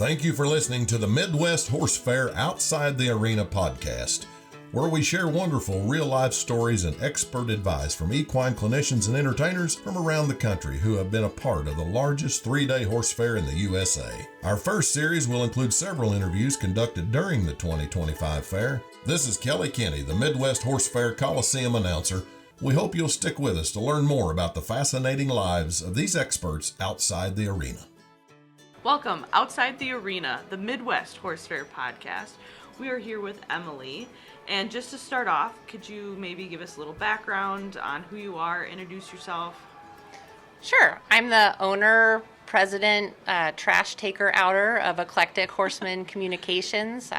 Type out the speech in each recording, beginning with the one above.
Thank you for listening to the Midwest Horse Fair Outside the Arena podcast, where we share wonderful real-life stories and expert advice from equine clinicians and entertainers from around the country who have been a part of the largest three-day horse fair in the USA. Our first series will include several interviews conducted during the 2025 fair. This is Kelly Kenny, the Midwest Horse Fair Coliseum announcer. We hope you'll stick with us to learn more about the fascinating lives of these experts outside the arena. Welcome Outside the Arena, the Midwest Horse Fair podcast. We are here with Emily. And just to start off, could you maybe give us a little background on who you are, introduce yourself? Sure. I'm the owner, president, trash taker outer of Eclectic Horseman Communications.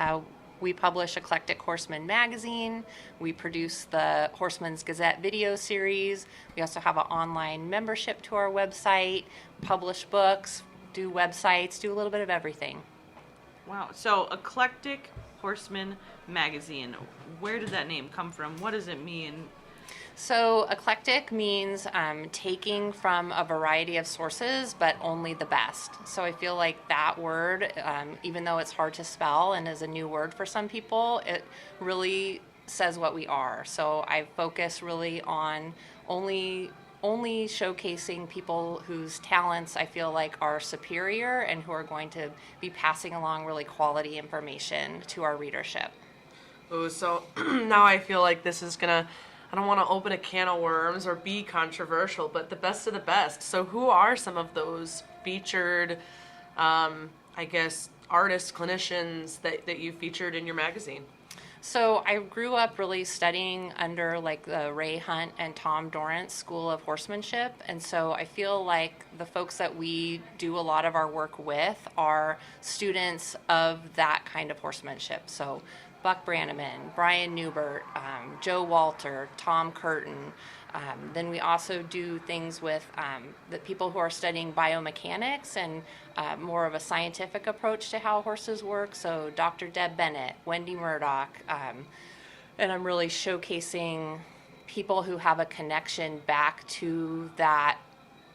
We publish Eclectic Horseman magazine. We produce the Horseman's Gazette video series. We also have an online membership to our website, publish books, do websites, do a little bit of everything. Wow. So Eclectic Horseman magazine. Where did that name come from? What does it mean? So eclectic means taking from a variety of sources, but only the best. So I feel like that word, even though it's hard to spell and is a new word for some people, it really says what we are. So I focus really on only showcasing people whose talents I feel like are superior and who are going to be passing along really quality information to our readership. Oh, so now I feel like this is gonna, I don't want to open a can of worms or be controversial, but the best of the best. So who are some of those featured, artists, clinicians that you featured in your magazine? So I grew up really studying under like the Ray Hunt and Tom Dorrance School of Horsemanship. And so I feel like the folks that we do a lot of our work with are students of that kind of horsemanship. So Buck Brannaman, Brian Newbert, Joe Walter, Tom Curtin. Then we also do things with the people who are studying biomechanics and more of a scientific approach to how horses work. So Dr. Deb Bennett, Wendy Murdoch, and I'm really showcasing people who have a connection back to that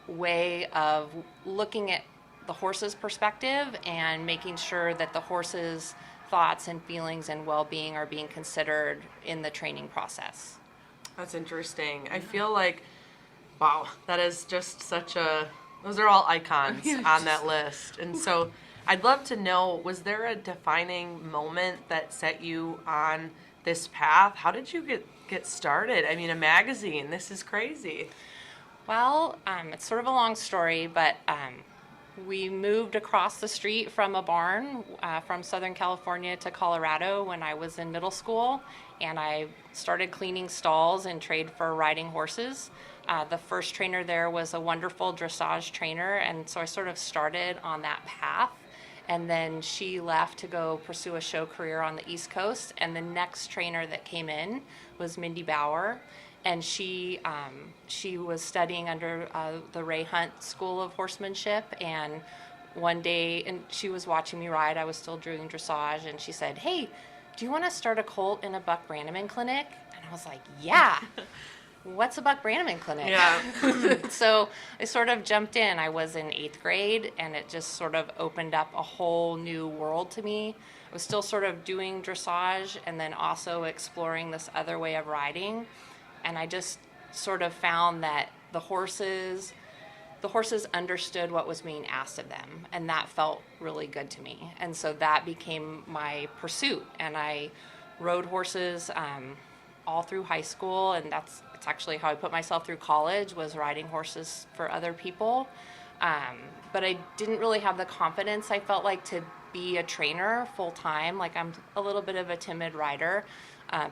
way of looking at the horse's perspective and making sure that the horse's thoughts and feelings and well-being are being considered in the training process. That's interesting. I feel like, wow, that is just those are all icons on that list. And so I'd love to know, was there a defining moment that set you on this path? How did you get started? I mean, a magazine, this is crazy. Well, it's sort of a long story, but we moved across the street from a barn from Southern California to Colorado when I was in middle school, and I started cleaning stalls and trade for riding horses. The first trainer there was a wonderful dressage trainer, and so I sort of started on that path. And then she left to go pursue a show career on the East Coast, and the next trainer that came in was Mindy Bauer. And she was studying under the Ray Hunt School of Horsemanship, and one day, and she was watching me ride. I was still doing dressage, and she said, "Hey, do you want to start a colt in a Buck Brannaman clinic?" And I was like, "Yeah." What's a Buck Brannaman clinic? Yeah. So I sort of jumped in. I was in 8th grade, and it just sort of opened up a whole new world to me. I was still sort of doing dressage and then also exploring this other way of riding. And I just sort of found that the horses understood what was being asked of them, and that felt really good to me. And so that became my pursuit. And I rode horses all through high school, and it's actually how I put myself through college, was riding horses for other people. But I didn't really have the confidence, I felt like, to be a trainer full time. Like, I'm a little bit of a timid rider.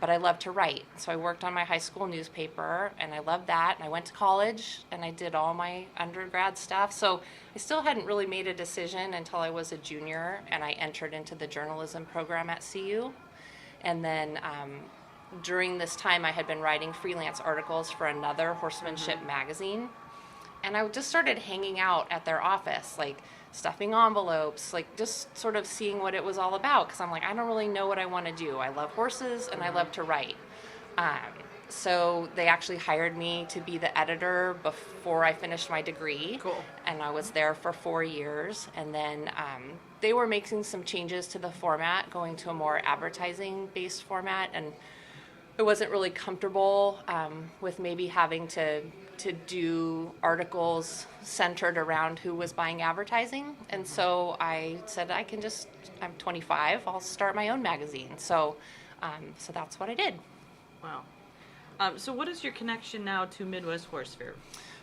But I love to write. So I worked on my high school newspaper, and I loved that. And I went to college, and I did all my undergrad stuff. So I still hadn't really made a decision until I was a junior, and I entered into the journalism program at CU. And then during this time, I had been writing freelance articles for another horsemanship magazine. And I just started hanging out at their office, like stuffing envelopes, like just sort of seeing what it was all about, because I'm like, I don't really know what I want to do. I love horses and I love to write. so they actually hired me to be the editor before I finished my degree. Cool. And I was there for 4 years. And then they were making some changes to the format, going to a more advertising-based format. And I wasn't really comfortable with maybe having to do articles centered around who was buying advertising. And so I said, I'm 25, I'll start my own magazine. So that's what I did. Wow. So what is your connection now to Midwest Horse Fair?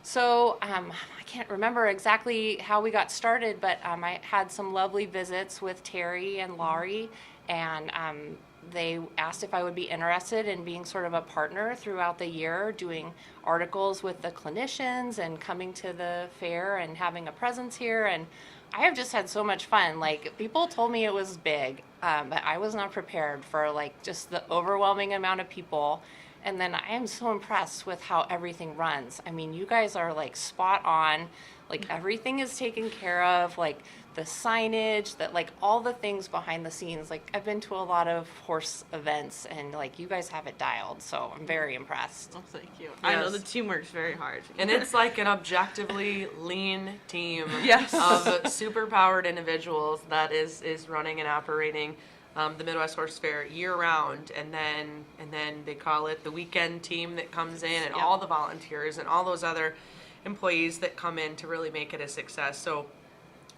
So I can't remember exactly how we got started, but I had some lovely visits with Terry and Laurie, and they asked if I would be interested in being sort of a partner throughout the year, doing articles with the clinicians and coming to the fair and having a presence here. And I have just had so much fun. Like, people told me it was big, but I was not prepared for like just the overwhelming amount of people. And then I am so impressed with how everything runs. I mean, you guys are like spot on. Like, everything is taken care of. Like, the signage, that like all the things behind the scenes. Like, I've been to a lot of horse events, and like you guys have it dialed. So I'm very impressed. Oh, thank you. Yes. I know the team works very hard. And it's like an objectively lean team Yes. of super powered individuals that is running and operating the Midwest Horse Fair year round, and then they call it the weekend team that comes in, and all the volunteers and all those other employees that come in to really make it a success. So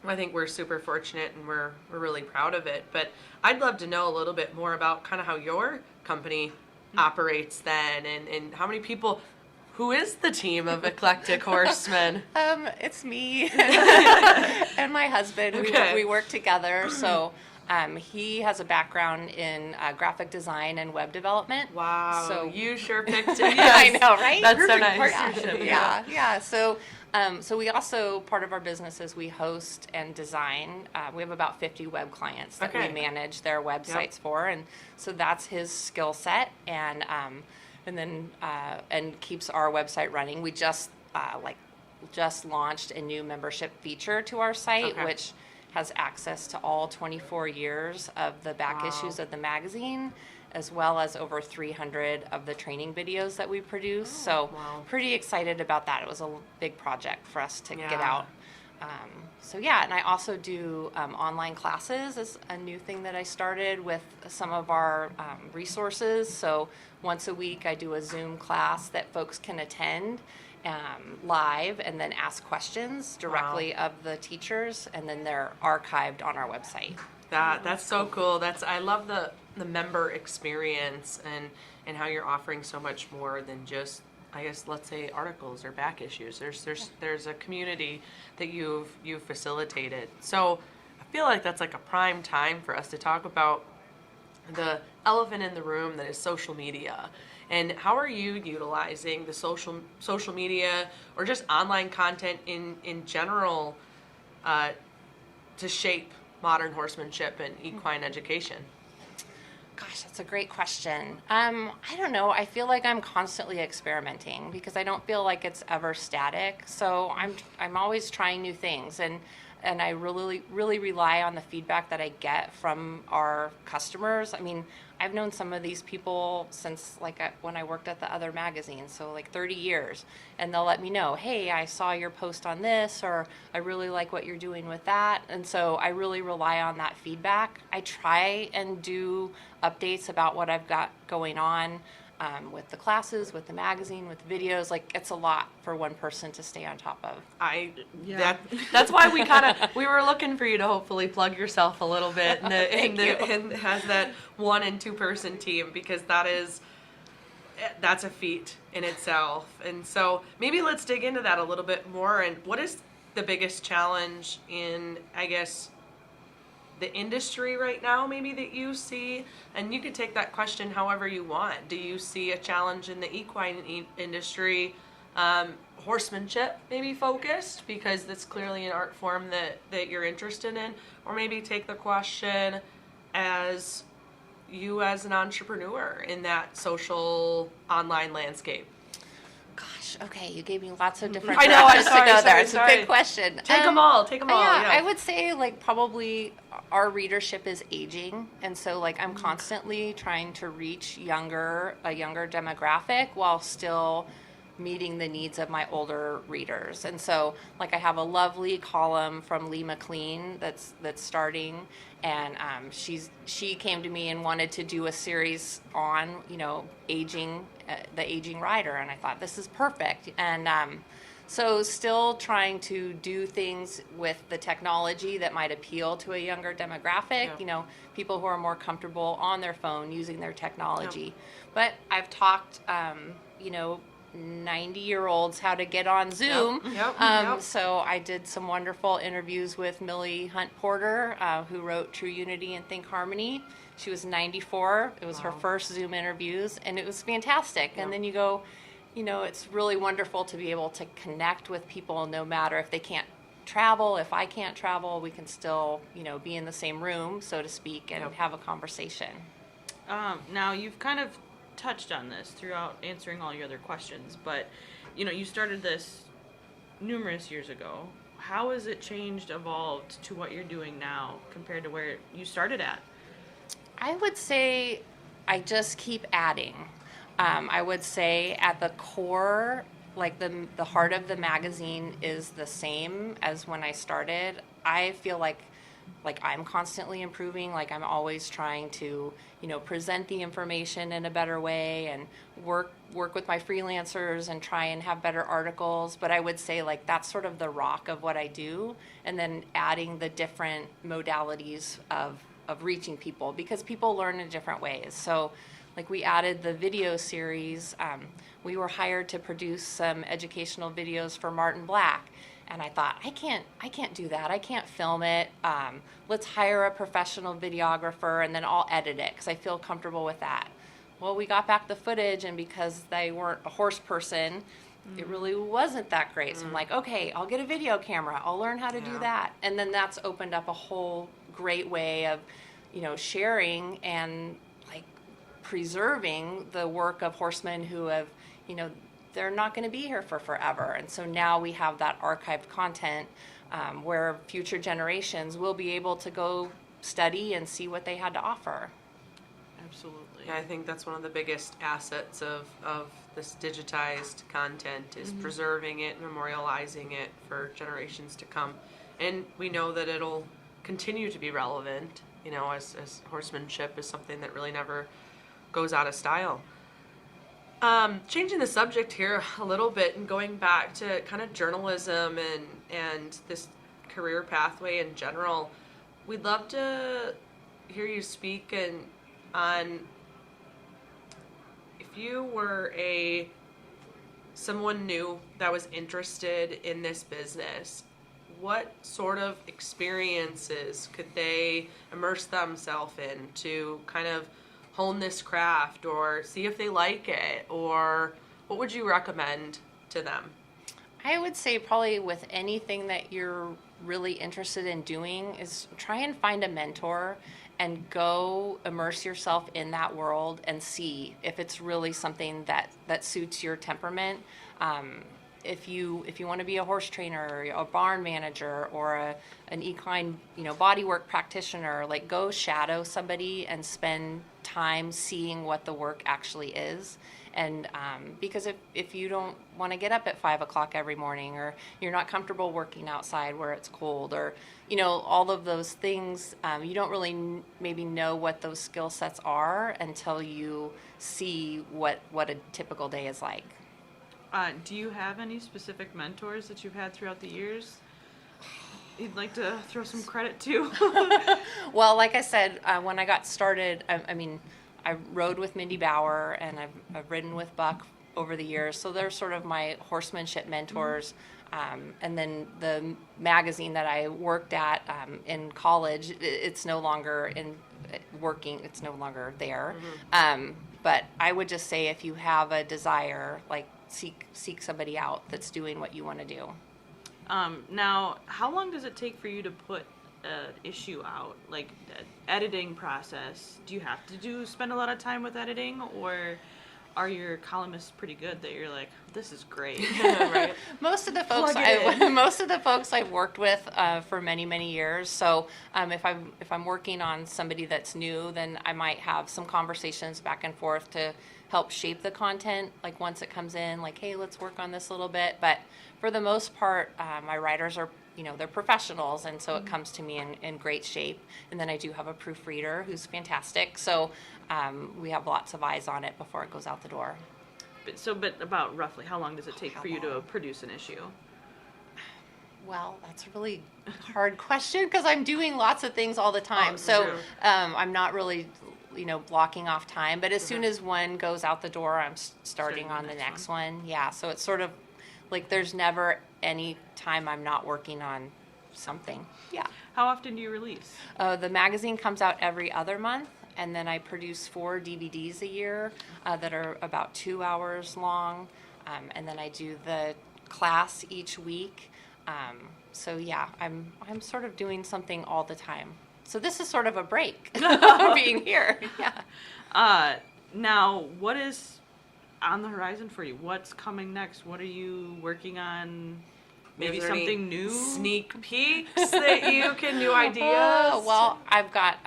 I think we're super fortunate, and we're really proud of it. But I'd love to know a little bit more about kind of how your company operates then, and how many people. Who is the team of Eclectic Horsemen? It's me and my husband. Okay. We work together. So he has a background in graphic design and web development. Wow. So you sure picked it. I know, right? That's so Perfect nice. partnership. Yeah. So we also, part of our business is we host and design. We have about 50 web clients that Okay. we manage their websites for, and so that's his skill set, and keeps our website running. We just launched a new membership feature to our site, Okay. which has access to all 24 years of the back Wow. issues of the magazine, as well as over 300 of the training videos that we produce. So wow. pretty excited about that. It was a big project for us to get Yeah. out. And I also do online classes is a new thing that I started with some of our resources. So once a week I do a Zoom class that folks can attend live and then ask questions directly of the teachers, and then they're archived on our website. That's so cool. I love the member experience, and how you're offering so much more than just, I guess, let's say, articles or back issues. There's a community that you've facilitated. So I feel like that's like a prime time for us to talk about the elephant in the room that is social media. And how are you utilizing the social media or just online content in general to shape modern horsemanship and equine education? Gosh, that's a great question. I don't know. I feel like I'm constantly experimenting because I don't feel like it's ever static. So I'm always trying new things, and I really rely on the feedback that I get from our customers. I mean, I've known some of these people since when I worked at the other magazine, so like 30 years, and they'll let me know, hey, I saw your post on this, or I really like what you're doing with that. And so I really rely on that feedback. I try and do updates about what I've got going on with the classes, with the magazine, with the videos. Like, it's a lot for one person to stay on top of. That's why we were looking for you to hopefully plug yourself a little bit and has that 1 and 2 person team, because that's a feat in itself. And so maybe let's dig into that a little bit more. And what is the biggest challenge in, I guess, the industry right now, maybe, that you see? And you can take that question however you want. Do you see a challenge in the equine industry, horsemanship maybe focused, because that's clearly an art form that you're interested in? Or maybe take the question as you as an entrepreneur in that social online landscape. Gosh, gosh. Okay, you gave me lots of different I know, I'm directions to sorry, go there. sorry, It's sorry. a big question. Take them all. Take them all. Yeah, Yeah. I would say like probably our readership is aging, and so like I'm constantly trying to reach a younger demographic while still meeting the needs of my older readers. And so like I have a lovely column from Lee McLean that's starting, and she came to me and wanted to do a series on aging, the aging rider, and I thought this is perfect. And so still trying to do things with the technology that might appeal to a younger demographic, Yeah. People who are more comfortable on their phone using their technology. But I've talked, 90-year-olds how to get on Zoom. Yep. So I did some wonderful interviews with Millie Hunt Porter, who wrote True Unity and Think Harmony. She was 94. It was her first Zoom interviews, and it was fantastic. Yeah. And then you go, it's really wonderful to be able to connect with people no matter if they can't travel. If I can't travel, we can still, be in the same room, so to speak, and have a conversation. Now, you've kind of touched on this throughout answering all your other questions, but you started this numerous years ago. How has it changed, evolved to what you're doing now compared to where you started at? I would say I just keep adding. I would say at the core, like the heart of the magazine is the same as when I started. I feel like I'm constantly improving, like I'm always trying to, present the information in a better way and work with my freelancers and try and have better articles. But I would say like that's sort of the rock of what I do, and then adding the different modalities of reaching people, because people learn in different ways. So like we added the video series. We were hired to produce some educational videos for Martin Black. And I thought, I can't do that. I can't film it. Let's hire a professional videographer and then I'll edit it because I feel comfortable with that. Well, we got back the footage, and because they weren't a horse person, it really wasn't that great. So I'm like, okay, I'll get a video camera. I'll learn how to do that. And then that's opened up a whole great way of, sharing and like preserving the work of horsemen who have, they're not going to be here for forever. And so now we have that archived content where future generations will be able to go study and see what they had to offer. Absolutely. Yeah, I think that's one of the biggest assets of this digitized content is preserving it, memorializing it for generations to come. And we know that it'll continue to be relevant, as horsemanship is something that really never goes out of style. Changing the subject here a little bit and going back to kind of journalism and this career pathway in general, we'd love to hear you speak on if you were someone new that was interested in this business, what sort of experiences could they immerse themselves in to kind of hone this craft or see if they like it, or what would you recommend to them? I would say probably with anything that you're really interested in doing is try and find a mentor and go immerse yourself in that world and see if it's really something that suits your temperament. If you want to be a horse trainer, or a barn manager, or an equine bodywork practitioner, like go shadow somebody and spend time seeing what the work actually is. And because if you don't want to get up at 5 o'clock every morning, or you're not comfortable working outside where it's cold, or all of those things, you don't really maybe know what those skill sets are until you see what a typical day is like. Do you have any specific mentors that you've had throughout the years you'd like to throw some credit to? Well, like I said, when I got started, I rode with Mindy Bauer, and I've ridden with Buck over the years. So they're sort of my horsemanship mentors. And then the magazine that I worked at in college, it's no longer working. It's no longer there. But I would just say if you have a desire, like seek somebody out that's doing what you want to do. Now, how long does it take for you to put an issue out? Like editing process, do you have to spend a lot of time with editing, or are your columnists pretty good that you're like, this is great? Right. Most of the folks I've worked with for many years. So if I'm working on somebody that's new, then I might have some conversations back and forth to help shape the content. Like once it comes in, like, hey, let's work on this a little bit. But for the most part, my writers are, they're professionals, and so it comes to me in great shape. And then I do have a proofreader who's fantastic. So we have lots of eyes on it before it goes out the door. But about roughly, how long does it take for you to produce an issue? Well, that's a really hard question because I'm doing lots of things all the time. I'm not really, blocking off time. But as soon as one goes out the door, I'm starting on the next one. Yeah, so it's sort of like there's never any time I'm not working on something. Yeah. How often do you release? The magazine comes out every other month. And then I produce 4 DVDs a year that are about 2 hours long. And then I do the class each week. So yeah, I'm sort of doing something all the time. So this is sort of a break being here. Yeah. Now, what is on the horizon for you? What's coming next? What are you working on? Maybe something new? Sneak peeks that you can do ideas? Well, I've got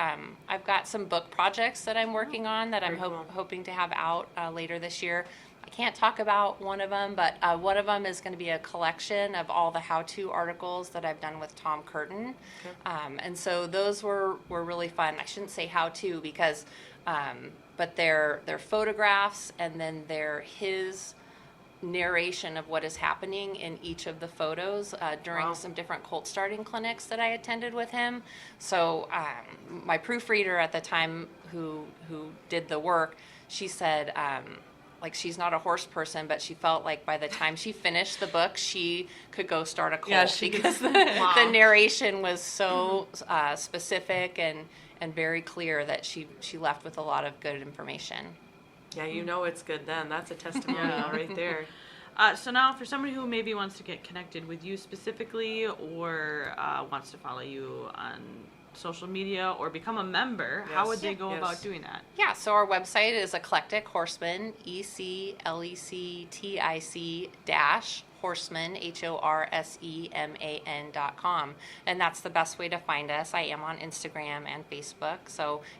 some book projects that I'm working on that I'm hoping to have out later this year. I can't talk about one of them, but one of them is going to be a collection of all the how-to articles that I've done with Tom Curtin. Okay. And so those were really fun. I shouldn't say how-to because, but they're photographs, and then they're his narration of what is happening in each of the photos during some different colt starting clinics that I attended with him. So my proofreader at the time who did the work, she said like she's not a horse person, but she felt like by the time she finished the book, she could go start a colt because the narration was so specific and very clear that she left with a lot of good information. Yeah, it's good then. That's a testimonial right there. So now for somebody who maybe wants to get connected with you specifically or wants to follow you on social media or become a member, how would they go about doing that? Yeah, so our website is Eclectic Horseman, ECLECTIC Horseman, HORSEMAN.com. And that's the best way to find us. I am on Instagram and Facebook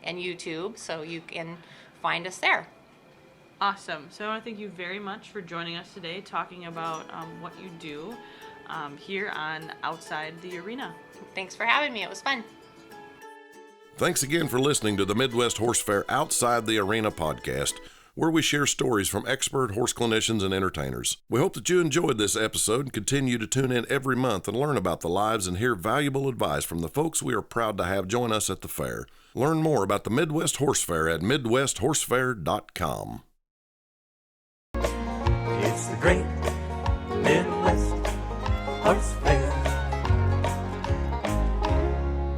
and YouTube, so you can find us there. Awesome. So I want to thank you very much for joining us today, talking about what you do here on Outside the Arena. Thanks for having me. It was fun. Thanks again for listening to the Midwest Horse Fair Outside the Arena podcast, where we share stories from expert horse clinicians and entertainers. We hope that you enjoyed this episode and continue to tune in every month and learn about the lives and hear valuable advice from the folks we are proud to have join us at the fair. Learn more about the Midwest Horse Fair at MidwestHorseFair.com. It's the great Midwest Horse Fair.